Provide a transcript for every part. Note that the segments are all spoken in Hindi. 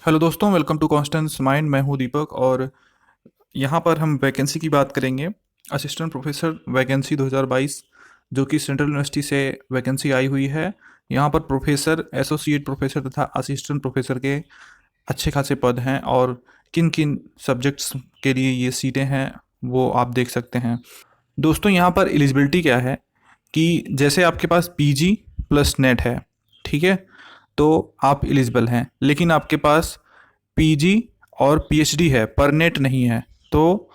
हेलो दोस्तों, वेलकम टू कॉन्स्टेंस माइंड। मैं हूं दीपक और यहाँ पर हम वैकेंसी की बात करेंगे। असिस्टेंट प्रोफेसर वैकेंसी 2022 जो कि सेंट्रल यूनिवर्सिटी से वैकेंसी आई हुई है। यहाँ पर प्रोफेसर, एसोसिएट प्रोफेसर तथा असिस्टेंट प्रोफेसर के अच्छे खासे पद हैं और किन किन सब्जेक्ट्स के लिए ये सीटें हैं वो आप देख सकते हैं। दोस्तों, यहाँ पर एलिजिबिलिटी क्या है कि जैसे आपके पास पीजी प्लस नेट है, ठीक है, तो आप एलिजिबल हैं। लेकिन आपके पास पीजी और पीएचडी है पर नेट नहीं है, तो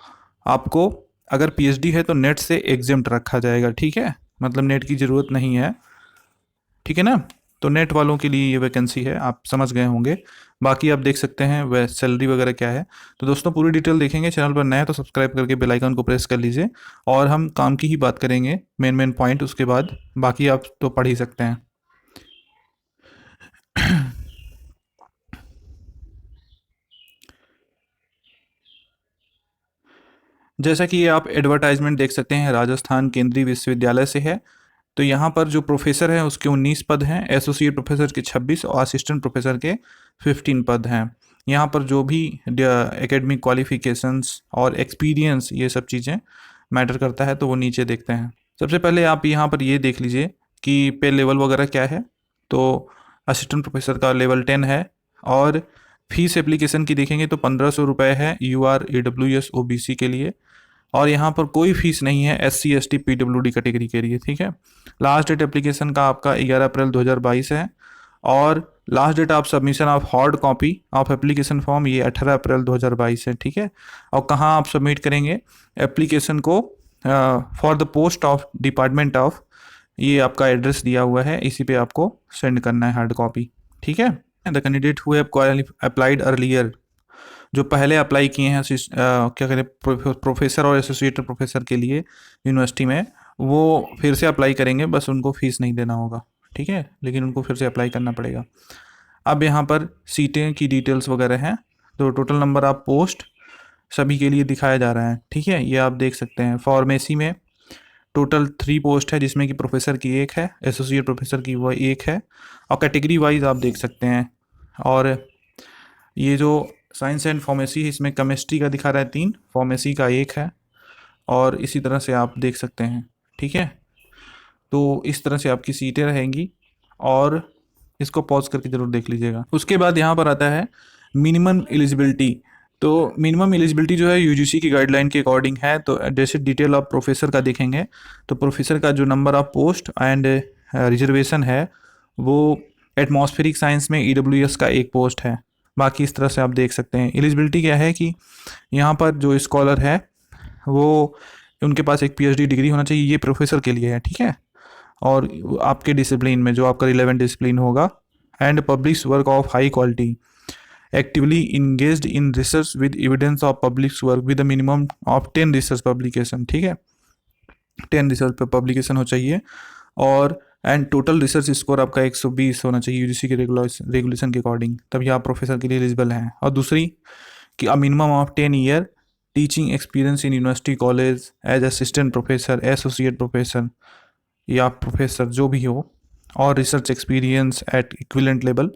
आपको, अगर पीएचडी है तो नेट से एग्जेम्प्ट रखा जाएगा, ठीक है, मतलब नेट की ज़रूरत नहीं है, ठीक है ना। तो नेट वालों के लिए ये वैकेंसी है, आप समझ गए होंगे। बाकी आप देख सकते हैं वह सैलरी वगैरह क्या है। तो दोस्तों, पूरी डिटेल देखेंगे। चैनल पर नया है तो सब्सक्राइब करके बेल आइकन को प्रेस कर लीजिए और हम काम की ही बात करेंगे, मेन मेन पॉइंट। उसके बाद बाकी आप तो पढ़ ही सकते हैं। जैसा कि ये आप एडवर्टाइजमेंट देख सकते हैं, राजस्थान केंद्रीय विश्वविद्यालय से है। तो यहाँ पर जो प्रोफेसर हैं उसके 19 पद हैं, एसोसिएट प्रोफेसर के 26 और असिस्टेंट प्रोफेसर के 15 पद हैं। यहाँ पर जो भी एकेडमिक क्वालिफिकेशंस और एक्सपीरियंस, ये सब चीज़ें मैटर करता है, तो वो नीचे देखते हैं। सबसे पहले आप यहाँ पर ये देख लीजिए कि पे लेवल वगैरह क्या है। तो असिस्टेंट प्रोफेसर का लेवल 10 है और फीस एप्लीकेशन की देखेंगे तो 1500 रुपये है UR AWS OBC के लिए। और यहाँ पर कोई फीस नहीं है SC ST PWD कैटेगरी के लिए, ठीक है। लास्ट डेट एप्लीकेशन का आपका 11 अप्रैल 2022 है और लास्ट डेट आप submission of hard copy of application form ये 18 अप्रैल 2022 है, ठीक है। और कहाँ आप सबमिट करेंगे एप्लीकेशन को? For the post of department of, ये आपका एड्रेस दिया हुआ है, इसी पे आपको सेंड करना है हार्ड कॉपी, ठीक है। The candidate who have applied earlier, जो पहले अप्लाई किए हैं क्या कहते हैं प्रोफेसर और एसोसिएट प्रोफेसर के लिए यूनिवर्सिटी में, वो फिर से अप्लाई करेंगे, बस उनको फीस नहीं देना होगा, ठीक है, लेकिन उनको फिर से अप्लाई करना पड़ेगा। अब यहाँ पर सीटें की डिटेल्स वगैरह हैं। तो टोटल नंबर ऑफ पोस्ट सभी के लिए दिखाया जा रहा है, ठीक है, ये आप देख सकते हैं। फार्मेसी में टोटल 3 पोस्ट है, जिसमें कि प्रोफेसर की 1 है, एसोसिएट प्रोफेसर की वो 1 है, और कैटेगरी वाइज आप देख सकते हैं। और ये जो साइंस एंड फार्मेसी है, इसमें केमिस्ट्री का दिखा रहा है 3, फार्मेसी का 1 है, और इसी तरह से आप देख सकते हैं, ठीक है। तो इस तरह से आपकी सीटें रहेंगी और इसको पॉज करके ज़रूर देख लीजिएगा। उसके बाद यहाँ पर आता है मिनिमम एलिजिबिलिटी। तो मिनिमम एलिजिबिलिटी जो है यूजीसी की गाइडलाइन के अकॉर्डिंग है। तो जैसे डिटेल ऑफ प्रोफेसर का देखेंगे तो प्रोफेसर का जो number of post and reservation है वो एटमॉस्फेरिक साइंस में EWS का 1 पोस्ट है। बाकी इस तरह से आप देख सकते हैं। एलिजिबिलिटी क्या है कि यहाँ पर जो स्कॉलर है वो, उनके पास एक PhD डिग्री होना चाहिए, ये प्रोफेसर के लिए है, ठीक है। और आपके डिसिप्लिन में जो आपका रिलेवेंट डिसिप्लिन होगा, and publish work of high quality, actively engaged in research with evidence of publish work with minimum of 10 research publication, ठीक है, 10 रिसर्च पे पब्लिकेशन हो चाहिए। और एंड टोटल रिसर्च स्कोर आपका 120 होना चाहिए यूजीसी के रेगुलेशन के अकॉर्डिंग, तभी आप प्रोफेसर के लिए एलिजिबल हैं। और दूसरी कि a minimum of 10 year teaching experience in university college as assistant professor, associate professor या प्रोफेसर जो भी हो, और research experience at equivalent level.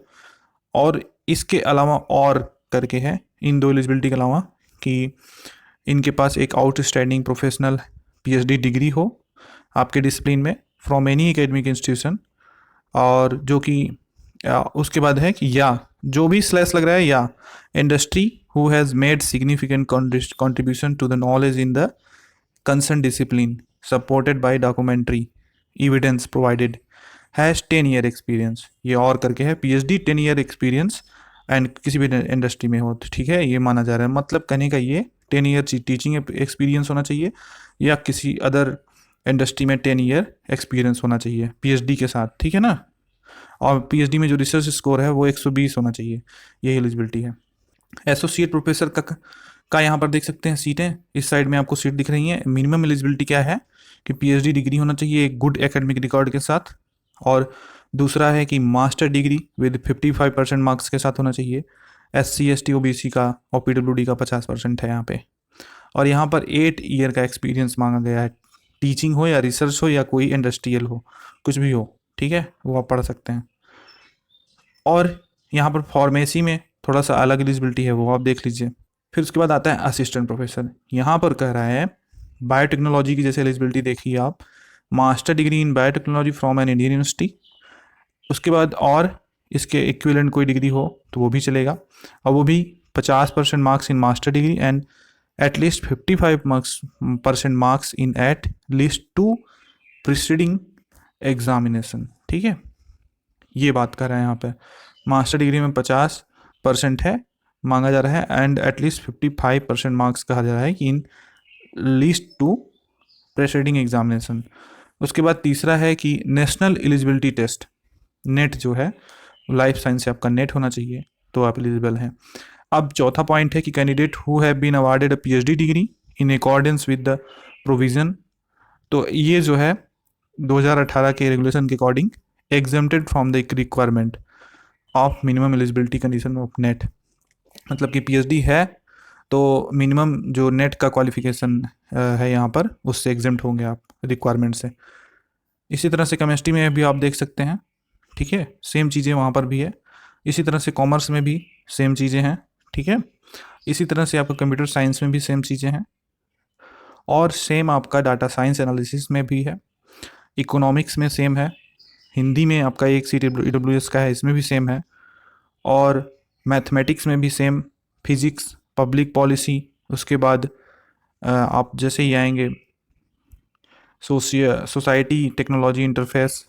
और इसके अलावा और करके है इन 2 एलिजिबिलिटी के अलावा कि इनके पास एक आउटस्टैंडिंग प्रोफेशनल PhD डिग्री हो आपके डिसिप्लिन में फ्रॉम एनी एकेडमिक इंस्टीट्यूशन, और जो कि उसके बाद है कि या जो भी स्लैश लग रहा है, या industry who has made significant contribution to the knowledge in the concern discipline supported by documentary evidence provided has 10 year experience, ये और करके है PhD 10 ईयर एक्सपीरियंस एंड किसी भी इंडस्ट्री में हो, तो ठीक है, ये माना जा रहा है। मतलब कहने का ये 10 ईयर टीचिंग एक्सपीरियंस होना चाहिए या किसी अदर इंडस्ट्री में 10 ईयर एक्सपीरियंस होना चाहिए PhD के साथ, ठीक है ना। और PhD में जो रिसर्च स्कोर है वो 120 होना चाहिए, ये एलिजिबिलिटी है। एसोसिएट प्रोफेसर का यहाँ पर देख सकते हैं सीटें, इस साइड में आपको सीट दिख रही हैं। मिनिमम एलिजिबिलिटी क्या है कि PhD डिग्री होना चाहिए एक गुड एकेडमिक रिकॉर्ड के साथ, और दूसरा है कि मास्टर डिग्री विद 55% मार्क्स के साथ होना चाहिए। SC ST OBC का और PWD का 50% है यहाँ पे। और यहाँ पर 8 ईयर का एक्सपीरियंस मांगा गया है, टीचिंग हो या रिसर्च हो या कोई इंडस्ट्रियल हो, कुछ भी हो, ठीक है, वो आप पढ़ सकते हैं। और यहाँ पर फार्मेसी में थोड़ा सा अलग एलिजिबिलिटी है, वो आप देख लीजिए। फिर उसके बाद आता है असिस्टेंट प्रोफेसर। यहाँ पर कह रहा है बायोटेक्नोलॉजी की जैसे एलिजिबिलिटी देखिए आप, master degree in biotechnology from an Indian university, उसके बाद और इसके इक्विवेलेंट कोई डिग्री हो तो वो भी चलेगा, और वो भी 50% marks in master degree and at least 55% marks in at least 2 preceding examination. ठीक है, ये बात कर रहे हैं यहाँ पे। मास्टर डिग्री में 50% है मांगा जा रहा है एंड एटलीस्ट 55% मार्क्स कहा जा रहा है कि इन लीस्ट 2 प्रेसिडिंग एग्जामिनेशन। उसके बाद तीसरा है कि नेशनल एलिजिबिलिटी टेस्ट, नेट जो है लाइफ साइंस से आपका नेट होना चाहिए तो आप एलिजिबल हैं। अब चौथा पॉइंट है कि candidate who have been awarded a PhD degree in accordance with the provision, तो ये जो है 2018 के रेगुलेशन के according exempted from the requirement of minimum eligibility condition of NET, मतलब कि पीएचडी है तो मिनिमम जो नेट का क्वालिफिकेशन है यहाँ पर उससे एग्जेम्प्ट होंगे आप रिक्वायरमेंट से। इसी तरह से केमिस्ट्री में भी आप देख सकते हैं, ठीक है, सेम चीज़ें वहाँ पर भी है। इसी तरह से कॉमर्स में भी सेम चीज़ें हैं, ठीक है। इसी तरह से आपका कंप्यूटर साइंस में भी सेम चीज़ें हैं, और सेम आपका डाटा साइंस एनालिसिस में भी है, इकोनॉमिक्स में सेम है, हिंदी में आपका एक सीट EWS का है इसमें भी सेम है, और मैथमेटिक्स में भी सेम, फिजिक्स, पब्लिक पॉलिसी, उसके बाद आप जैसे ही आएंगे सोसाइटी टेक्नोलॉजी इंटरफेस,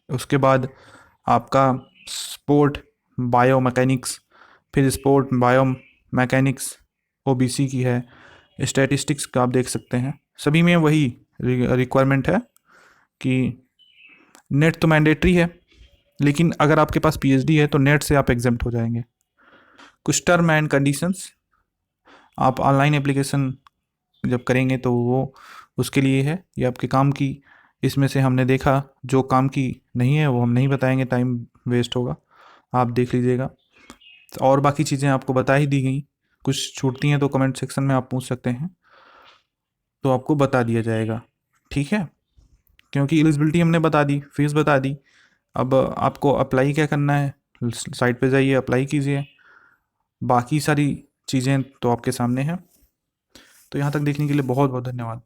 उसके बाद आपका स्पोर्ट बायो मैकेनिक्स, फिर स्पोर्ट बायो मैकेनिक्स ओबीसी की है, स्टैटिस्टिक्स का आप देख सकते हैं। सभी में वही रिक्वायरमेंट है कि नेट तो मैंडेटरी है, लेकिन अगर आपके पास पीएचडी है तो नेट से आप एग्जेम्प्ट हो जाएंगे। कुछ टर्म एंड कंडीशंस आप ऑनलाइन एप्लीकेशन जब करेंगे तो वो उसके लिए है, ये आपके काम की, इसमें से हमने देखा जो काम की नहीं है वो हम नहीं बताएंगे, टाइम वेस्ट होगा, आप देख लीजिएगा। और बाकी चीज़ें आपको बता ही दी गई, कुछ छूटती हैं तो कमेंट सेक्शन में आप पूछ सकते हैं, तो आपको बता दिया जाएगा, ठीक है। क्योंकि एलिजिबिलिटी हमने बता दी, फीस बता दी, अब आपको अप्लाई क्या करना है, साइट पे जाइए अप्लाई कीजिए, बाकी सारी चीज़ें तो आपके सामने हैं। तो यहाँ तक देखने के लिए बहुत बहुत धन्यवाद।